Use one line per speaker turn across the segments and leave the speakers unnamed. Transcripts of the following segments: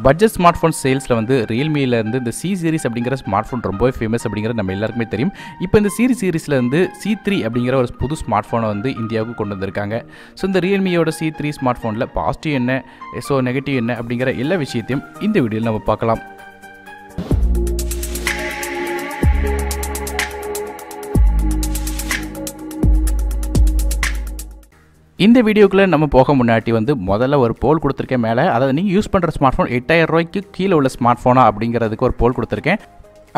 Budget smart phone சேல்ஸில் வந்து ரியல்மியில் இருந்து இந்த சி சீரிஸ் அப்படிங்கிற ஸ்மார்ட் ஃபோன் ரொம்பவே ஃபேமஸ் அப்படிங்கிறது நம்ம எல்லாருக்குமே தெரியும். இப்போ இந்த சீரிஸில் இருந்து C3 அப்படிங்கிற ஒரு புது ஸ்மார்ட் ஃபோனை வந்து இந்தியாவுக்கு கொண்டு வந்திருக்காங்க. ஸோ இந்த ரியல்மியோட C3 ஸ்மார்ட் ஃபோனில் பாசிட்டிவ் என்ன, ஸோ நெகட்டிவ் என்ன அப்படிங்கிற எல்லா விஷயத்தையும் இந்த வீடியோவில் நம்ம பார்க்கலாம். இந்த வீடியோக்குள்ளே நம்ம போக முன்னாடி வந்து முதல்ல ஒரு போல் கொடுத்துருக்கேன் மேலே. அதாவது நீங்கள் யூஸ் பண்ணுற ஸ்மார்ட் ஃபோன் 8000 ரூபாய்க்கு கீழே உள்ள ஸ்மார்ட் ஃபோனா அப்படிங்கிறதுக்கு ஒரு போல் கொடுத்துருக்கேன்.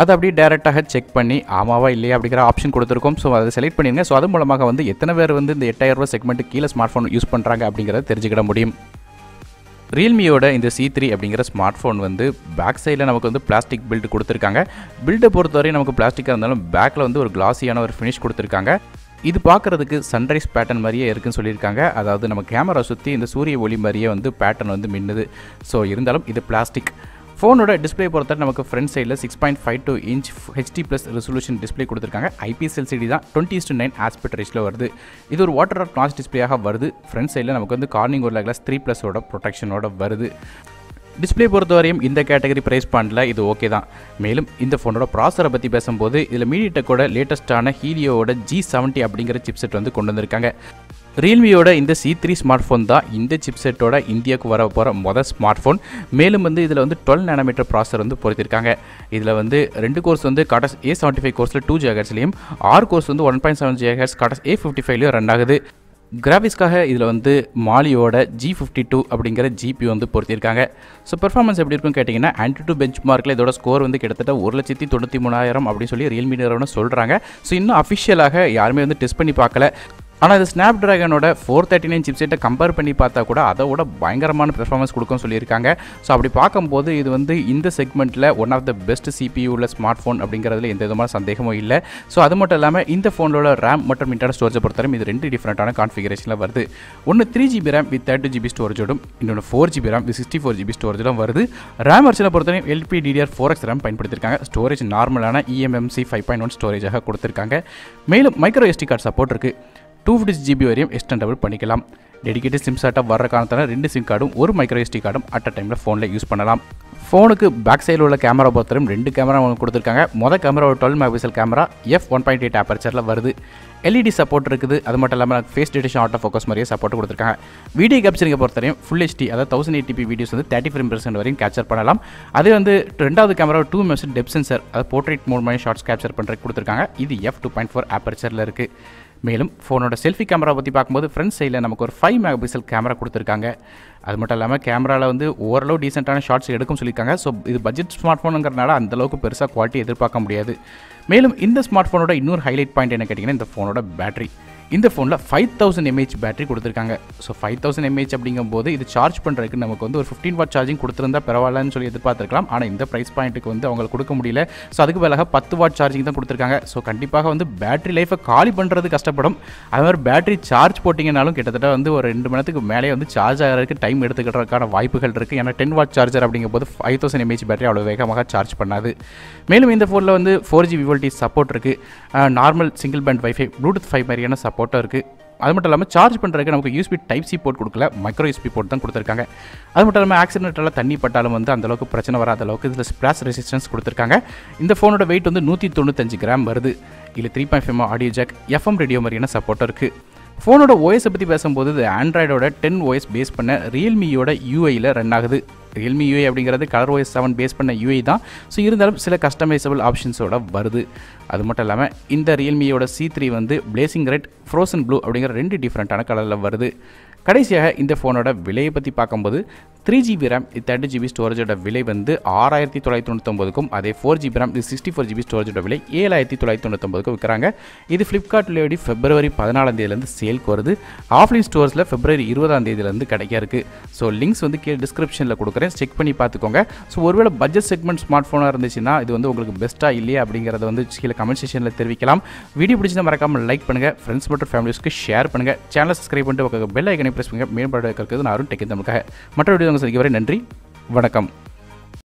அதை அப்படியே டேரெக்டாக செக் பண்ணி ஆமாவா இல்லையா அப்படிங்கிற ஆப்ஷன் கொடுத்துருக்கோம். ஸோ அதை செலக்ட் பண்ணிடுங்க. ஸோ அது மூலமாக வந்து எத்தனை பேர் வந்து இந்த 8000 ரூபாய் செக்மெண்ட்டு கீழே ஸ்மார்ட் ஃபோன் யூஸ் பண்ணுறாங்க அப்படிங்கிறத தெரிஞ்சுக்கிட முடியும். ரியல்மியோட இந்த C3 அப்படிங்கிற ஸ்மார்ட் ஃபோன் வந்து பேக் சைடில் நமக்கு வந்து பிளாஸ்டிக் பில்டு கொடுத்துருக்காங்க. பில்டை பொறுத்தவரையும் நமக்கு பிளாஸ்டிக்காக இருந்தாலும் பேக்கில் வந்து ஒரு கிளாஸியான ஒரு ஃபினிஷ் கொடுத்துருக்காங்க. இது பார்க்குறதுக்கு சன்ரைஸ் பேட்டர்ன் மாதிரியே இருக்குன்னு சொல்லியிருக்காங்க. அதாவது நம்ம கேமரா சுற்றி இந்த சூரிய ஒளி மாதிரியே வந்து பேட்டர்ன் வந்து மின்னுது. ஸோ இருந்தாலும் இது பிளாஸ்டிக். ஃபோனோட டிஸ்பிளே பொறுத்த நமக்கு ஃப்ரண்ட் சைடில் 6.52 இன்ச் HD+ ரெசல்யூஷன் டிஸ்பிளே கொடுத்துருக்காங்க. IPS LCD தான் 20:9 ஆஸ்பெக்ட் ரேஷியோவில் வருது. இது ஒரு வாட்டர் ஆஃப் நாய்ஸ் டிஸ்பிளேயாக வருது. ஃப்ரண்ட் சைடில் நமக்கு வந்து கார்னிங் ஒரு கிளாஸ் 3+ஓட ப்ரொடெக்ஷனோட வருது. டிஸ்பிளே பொறுத்தவரையும் இந்த கேட்டகரி ப்ரைஸ் பாயிண்டில் இது ஓகே தான். மேலும் இந்த ஃபோனோட ப்ராசரை பற்றி பேசும்போது இதில் மீடியாடெக்கோட லேட்டஸ்ட்டான ஹீலியோட G70 அப்படிங்கிற சிப்செட் வந்து கொண்டு வந்திருக்காங்க. ரியல்மியோட இந்த C3 ஸ்மார்ட் ஃபோன் தான் இந்த சிப்செட்டோட இந்தியாவுக்கு வர போகிற மொதல் ஸ்மார்ட் ஃபோன். மேலும் வந்து இதில் வந்து 12 nm ப்ராசர் வந்து பொறுத்திருக்காங்க. இதில் வந்து 2 கோர்ஸ் வந்து காட்டஸ் A75 கோர்ஸில் 2 GHzலையும் 6 கோர்ஸ் வந்து 1.7 GHz காட்டஸ் A55லையும் ரன் ஆகுது. கிராஃபிக்ஸ்க்காக இதில் வந்து மாலியோட G52 அப்படிங்கிற GPU வந்து பொறுத்திருக்காங்க. ஸோ பெர்ஃபார்மன்ஸ் எப்படி இருக்குன்னு கேட்டிங்கன்னா AnTuTu பெஞ்ச் மார்க்கில் இதோட ஸ்கோர் வந்து கிட்டத்தட்ட 1,93,000 அப்படின்னு சொல்லி ரியல்மி நிறுவனம் சொல்கிறாங்க. ஸோ இன்னும் அஃபிஷியலாக யாருமே வந்து டெஸ்ட் பண்ணி பார்க்கல. ஆனால் இது ஸ்னாப் ட்ராகனோட 439 சிப்செட்டை கம்பேர் பண்ணி பார்த்தா கூட அதோட பயங்கரமான பெர்ஃபார்மன்ஸ் கொடுக்கும்னு சொல்லியிருக்காங்க. ஸோ அப்படி பார்க்கும்போது இது வந்து இந்த செக்மெண்ட்டில் one of the best CPU உள்ள ஸ்மார்ட் ஃபோன் அப்படிங்கிறதுல எந்த விதமான சந்தேகமும் இல்லை. ஸோ அது மட்டும் இல்லாமல் இந்த ஃபோனோட RAM மற்றும் இன்டர்னல் ஸ்டோரேஜை பொறுத்தவரைக்கும் இது 2 டிஃப்ரெண்ட்டான கான்ஃபிகரேஷனில் வருது. ஒன்று 3GB RAM வித் 32GB ஸ்டோரேஜோடும், இன்னொன்று 4GB RAM வித் 64GB ஸ்டோரேஜோடும் வருது. RAM வெர்ஷனை பொறுத்தவரைக்கும் LPDDR4X RAM பயன்படுத்தியிருக்காங்க. ஸ்டோரேஜ் நார்மலான eMMC 5.1 ஸ்டோரேஜாக கொடுத்துருக்காங்க. மேலும் மைக்ரோ SD கார்டு சப்போர்ட் இருக்குது. 256GB வரையும் எக்ஸ்டெண்டபிள் பண்ணிக்கலாம். டெடிகேட்டட் சிம் செட்டப் வர காரணத்தால் 2 சிம் கார்டும் ஒரு மைக்ரோ SD கார்டும் அட் அ டைமில் ஃபோனில் யூஸ் பண்ணலாம். ஃபோனுக்கு பேக் சைடில் உள்ள கேமரா பொறுத்தவரையும் 2 கேமரா கொடுத்துருக்காங்க. மொதல் கேமரா ஒரு 12 MP கேமரா f1.8 ஆப்பர்ச்சரில் வருது. LED சப்போர்ட் இருக்குது. அது மட்டும் இல்லாமல் ஃபேஸ் டிடெக்ஷன் ஆட்டோ ஃபோக்கஸ் மாதிரியே சப்போர்ட் கொடுத்துருக்காங்க. வீடியோ கேப்சரிங்கை பொறுத்தவரையும் ஃபுல் HD அதாவது 1080p வீடியோஸ் வந்து 30 frames வரையும் கேப்சர் பண்ணலாம். அதே வந்து ரெண்டாவது கேமரா 2 MP டெப்த் சென்சர் அதாவது போர்ட்ரேட் மோட் மாதிரி ஷார்ட்ஸ் கேப்சர் பண்ணுறதுக்கு கொடுத்துருக்காங்க. இது f2.4 ஆப்பர்ச்சரில் இருக்குது. மேலும் ஃபோனோட செல்ஃபி கேமரா பற்றி பார்க்கும்போது ஃப்ரண்ட் சைடில் நமக்கு ஒரு 5 MP கேமரா கொடுத்துருக்காங்க. அது மட்டும் இல்லாமல் கேமராவில் வந்து ஓரளவு டீசெண்டான ஷார்ட்ஸ் எடுக்கும் சொல்லியிருக்காங்க. ஸோ இது பட்ஜெட் ஸ்மார்ட் ஃபோனுங்கிறனால அந்தளவுக்கு பெருசாக குவாலிட்டி எதிர்பார்க்க முடியாது. மேலும் இந்த ஸ்மார்ட் ஃபோனோட இன்னொரு ஹைலைட் பாயிண்ட் என்ன கேட்டிங்கன்னா இந்த ஃபோனோட பேட்டரி. இந்த ஃபோனில் 5000 mAh பேட்டரி கொடுத்துருக்காங்க. ஸோ 5000 mAh அப்படிங்கும்போது இது சார்ஜ் பண்ணுறதுக்கு நமக்கு வந்து ஒரு 15 வாட் சார்ஜிங் கொடுத்துருந்தா பரவாயில்லன்னு சொல்லி எதிர்பார்த்துருக்கலாம். ஆனால் இந்த ப்ரைஸ் பாயிண்ட்டுக்கு வந்து அவங்களுக்கு கொடுக்க முடியல. ஸோ அதுக்கு பதிலாக 10 வாட் சார்ஜிங் தான் கொடுத்துருக்காங்க. ஸோ கண்டிப்பாக வந்து பேட்டரி லைஃபை காலி பண்ணுறது கஷ்டப்படும். அது மாதிரி பேட்டரி சார்ஜ் போட்டிங்கனாலும் கிட்டத்தட்ட வந்து ஒரு 2 மணி நேரத்துக்கு மேலே வந்து சார்ஜ் ஆகிறதுக்கு டைம் எடுத்துக்கிறதுக்கான வாய்ப்புகள் இருக்குது. ஏன்னா 10 வாட் சார்ஜர் அப்படிங்கும்போது 5000 mAh பேட்டரி அவ்வளோ வேகமாக சார்ஜ் பண்ணாது. மேலும் இந்த ஃபோனில் வந்து 4G VoLTE சப்போர்ட் இருக்குது. Normal single band wifi bluetooth 5 மாதிரியான சப்போர்ட்டும் இருக்குது. அது மட்டும் இல்லாமல் சார்ஜ் பண்ணுறதுக்கு நமக்கு USB Type-C போர்ட் கொடுக்கல, மைக்ரோ USB போர்ட் தான் கொடுத்துருக்காங்க. அது மட்டும் இல்லாமல் ஆக்சிடென்டலாக தண்ணி பட்டாலும் வந்து அந்தளவுக்கு பிரச்சனை வராத அளவுக்கு இதில் ஸ்ப்ளாஷ் ரெசிஸ்டன்ஸ் கொடுத்துருக்காங்க. இந்த ஃபோனோட வெயிட் வந்து 195 கிராம் வருது. இதில் 3.5 ஆடியோ ஜாக், FM ரேடியோ மாதிரியான சப்போர்ட்டும் இருக்குது. ஃபோனோட OS பற்றி பேசும்போது இது ஆண்ட்ராய்டோட 10 OS பேஸ் பண்ண ரியல்மியோட UIயில் ரன் ஆகுது. ரியல்மி UI அப்படிங்கிறது ColorOS 7 பேஸ் பண்ண UI தான். ஸோ இருந்தாலும் சில கஸ்டமைசபிள் ஆப்ஷன்ஸோட வருது. அது மட்டும் இல்லாமல் இந்த ரியல்மியோட C3 வந்து பிளேசிங் ரெட், ஃப்ரோசன் ப்ளூ அப்படிங்கிற 2 டிஃப்ரெண்ட்டான கலரில் வருது. கடைசியாக இந்த ஃபோனோட விலையை பற்றி பார்க்கும்போது 3GB RAM 30GB ஸ்டோரேஜோட விலை வந்து 6999க்கும், அதே 4GB RAM 64GB ஸ்டோரேஜோட விலை 7999க்கும் விற்கிறாங்க. இது ஃப்ளிப்கார்ட்லேயோடி February 14 சேல்க்கு வருது. ஆஃப்லைன் ஸ்டோர்ஸில் February 20 கிடைக்க இருக்குது. ஸோ லிங்க்ஸ் வந்து கீழே டிஸ்கிரிப்ஷனில் கொடுக்குறேன், செக் பண்ணி பார்த்துக்கோங்க. ஸோ ஒருவேளை பட்ஜெட் செக்மெண்ட் ஸ்மார்ட் ஃபோனாக இருந்துச்சுன்னா இது வந்து உங்களுக்கு பெஸ்ட்டாக இல்லையா அப்படிங்கிறத வந்து கீழே கமெண்ட் செக்ஷனில் தெரிவிக்கலாம். வீடியோ பிடிச்சிருந்தா மறக்காமல் லைக் பண்ணுங்கள், ஃப்ரெண்ட்ஸ் மற்றும் ஃபேமிலிஸ்க்கு ஷேர் பண்ணுங்கள், சேனலை சப்ஸ்கிரைப் பண்ணிட்டு பெல் ஐக்கனை பிரஸ் பண்ணுங்கள். மேம்பட இருக்கிறது நான் டெக் தமிழுக்காக மற்ற வீடியோ சந்திக்க வரை நன்றி, வணக்கம்.